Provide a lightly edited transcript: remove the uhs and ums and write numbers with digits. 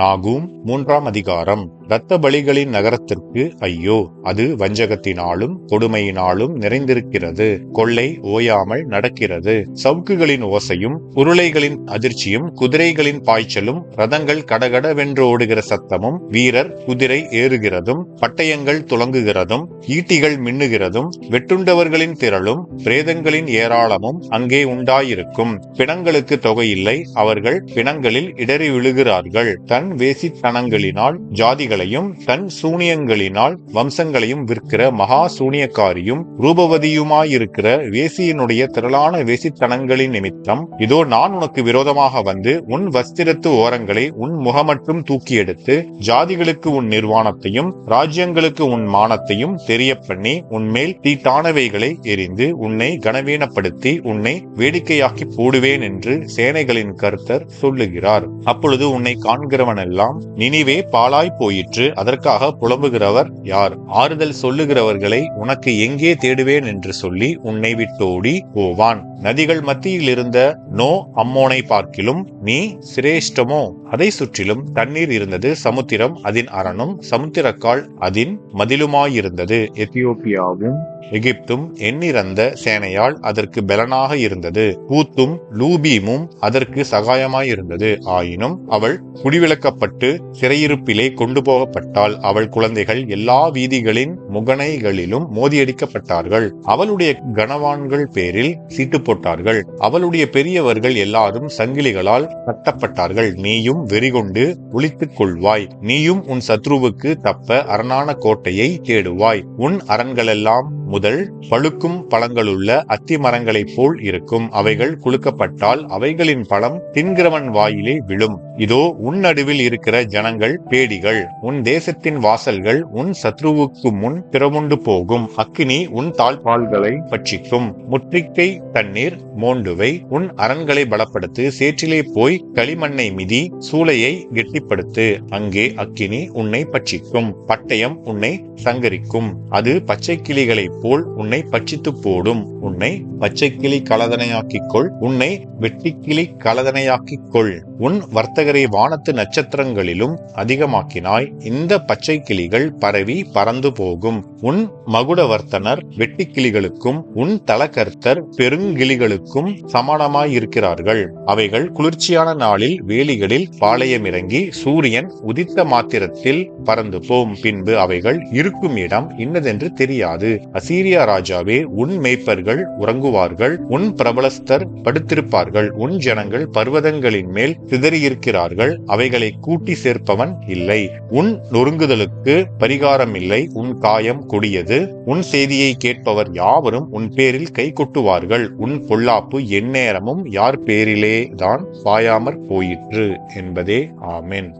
நாகூம் 3ஆம் அதிகாரம். இரத்த பலிகளின் நகரத்திற்கு ஐயோ! அது வஞ்சகத்தினாலும் கொடுமையினாலும் நிறைந்திருக்கிறது. கொள்ளை ஓயாமல் நடக்கிறது. சவுக்குகளின் ஓசையும் உருளைகளின் அதிர்ச்சியும் குதிரைகளின் பாய்ச்சலும் ரதங்கள் கடகடவென்று ஓடுகிற சத்தமும் வீரர் குதிரை ஏறுகிறதும் பட்டயங்கள் துலங்குகிறதும் ஈட்டிகள் மின்னுகிறதும் வெட்டுண்டவர்களின் திரளும் பிரேதங்களின் ஏராளமும் அங்கே உண்டாயிருக்கும். பிணங்களுக்கு தொகையில்லை. அவர்கள் பிணங்களில் இடறி விழுகிறார்கள். தன் வேசித்தனங்களினால் ஜாதிகளையும் தன் சூனியங்களினால் வம்சங்களையும் விற்கிற மகா சூனியக்காரியும் ரூபவதியுமாயிருக்கிற வேசியினுடைய திரளான வேசித்தனங்களின் நிமித்தம் இதோ நான் உனக்கு விரோதமாக வந்து உன் வஸ்திரத்து ஓரங்களை உன் முகமட்டும் தூக்கி எடுத்து ஜாதிகளுக்கு உன் நிர்வாணத்தையும் ராஜ்யங்களுக்கு உன் மானத்தையும் தெரிய பண்ணி உன்மேல் தீட்டானவைகளை எரிந்து உன்னை கனவீனப்படுத்தி உன்னை வேடிக்கையாக்கி போடுவேன் என்று சேனைகளின் கர்த்தர் சொல்லுகிறார். அப்பொழுது உன்னை காண்கிறவனெல்லாம் நினிவே பாழாய் போயிற்று, அதற்காக புலம்புகிறவர் யார்? ஆறுதல் சொல்லுகிறவர்களை உனக்கு எங்கே தேடுவேன் என்று சொல்லி உன்னை விட்டோடி போவான். நதிகள் மத்தியில் இருந்த நோ அம்மோனை பார்க்கிலும் நீ சிரேஷ்டமோ? அதை சுற்றிலும் தண்ணீர் இருந்தது. சமுத்திரம் அதன் அரணும் சமுத்திரக்கால் அதன் மதிலுமாயிருந்தது. எத்தியோப்பியாவும் எகிப்தும் எண்ணிறந்த சேனையால் அதற்கு பலனாக இருந்தது. பூத்தும் லூபீமும் அதற்கு சகாயமாயிருந்தது. ஆயினும் அவள் குடிவிலக்கப்பட்டு சிறையிருப்பிலே கொண்டு போகப்பட்டாள். அவள் குழந்தைகள் எல்லா வீதிகளின் முகனைகளிலும் மோதியடிக்கப்பட்டார்கள். அவளுடைய கனவான்கள் பேரில் சீட்டு போட்டார்கள். அவளுடைய பெரியவர்கள் எல்லாரும் சங்கிலிகளால் கட்டப்பட்டார்கள். நீயும் வெறிகொண்டு ஒளித்துக் கொள்வாய். நீயும் உன் சத்ருவுக்கு தப்ப அரணான கோட்டையை தேடுவாய். உன் அரண்களெல்லாம் முதல் பழுக்கும் பழங்களுள்ள அத்தி மரங்களைப் போல் இருக்கும். அவைகள் குலுக்கப்பட்டால் அவைகளின் பழம் தின்கிறவன் வாயிலே விழும். இதோ உன் நடுவில் இருக்கிற ஜனங்கள் பேடிகள். உன் தேசத்தின் வாசல்கள் உன் சத்ருவுக்கு முன் திறமுண்டு போகும். அக்கினி உன் தாழ்பால்களை பட்சிக்கும். முற்றிக்கை தண்ணீர் மோண்டுவை. உன் அரண்களை பலப்படுத்து. சேற்றிலே போய் களிமண்ணை மிதி. சூளையை கெட்டிப்படுத்து. அங்கே அக்கினி உன்னை பட்சிக்கும். பட்டயம் உன்னை சங்கரிக்கும். அது பச்சை கிளிகளை போல் உன்னை பட்சித்து போடும். உன்னை பச்சைக்கிளி கலதனையாக்கிக்கொள். உன்னை வெட்டிக்கிளி கலதனையாக்கிக்கொள். உன் வர்த்தகரை வானத்து நட்சத்திரங்களிலும் அதிகமாக்கினாய். இந்த பச்சை கிளிகள் பரவி பறந்து போகும். உன் மகுடவர்த்தனர் வெட்டிக்கிளிகளுக்கும் உன் தலகர்த்தர் பெருங்கிளிகளுக்கும் சமானமாயிருக்கிறார்கள். அவைகள் குளிர்ச்சியான நாளில் வேலிகளில் பாளையமிறங்கி சூரியன் உதித்த மாத்திரத்தில் பறந்து போம். பின்பு அவைகள் இருக்கும் இடம் இன்னதென்று தெரியாது. அசீரியா ராஜாவே, உன் மேய்ப்பர்கள் உறங்குவார்கள். உன் பிரபலஸ்தர் படுத்திருப்பார்கள். உன் ஜனங்கள் பர்வதங்களின் மேல் சிதறியிருக்கிறார்கள். அவைகளை கூட்டி சேர்ப்பவன் இல்லை. உன் நொறுங்குதலுக்கு பரிகாரம் இல்லை. உன் காயம் கொடியது. உன் செய்தியை கேட்பவர் யாவரும் உன் பேரில் கை கொட்டுவார்கள். உன் பொல்லாப்பு எந்நேரமும் யார் பேரிலே தான் பாயாமற் போயிற்று என்பதே. ஆமென்.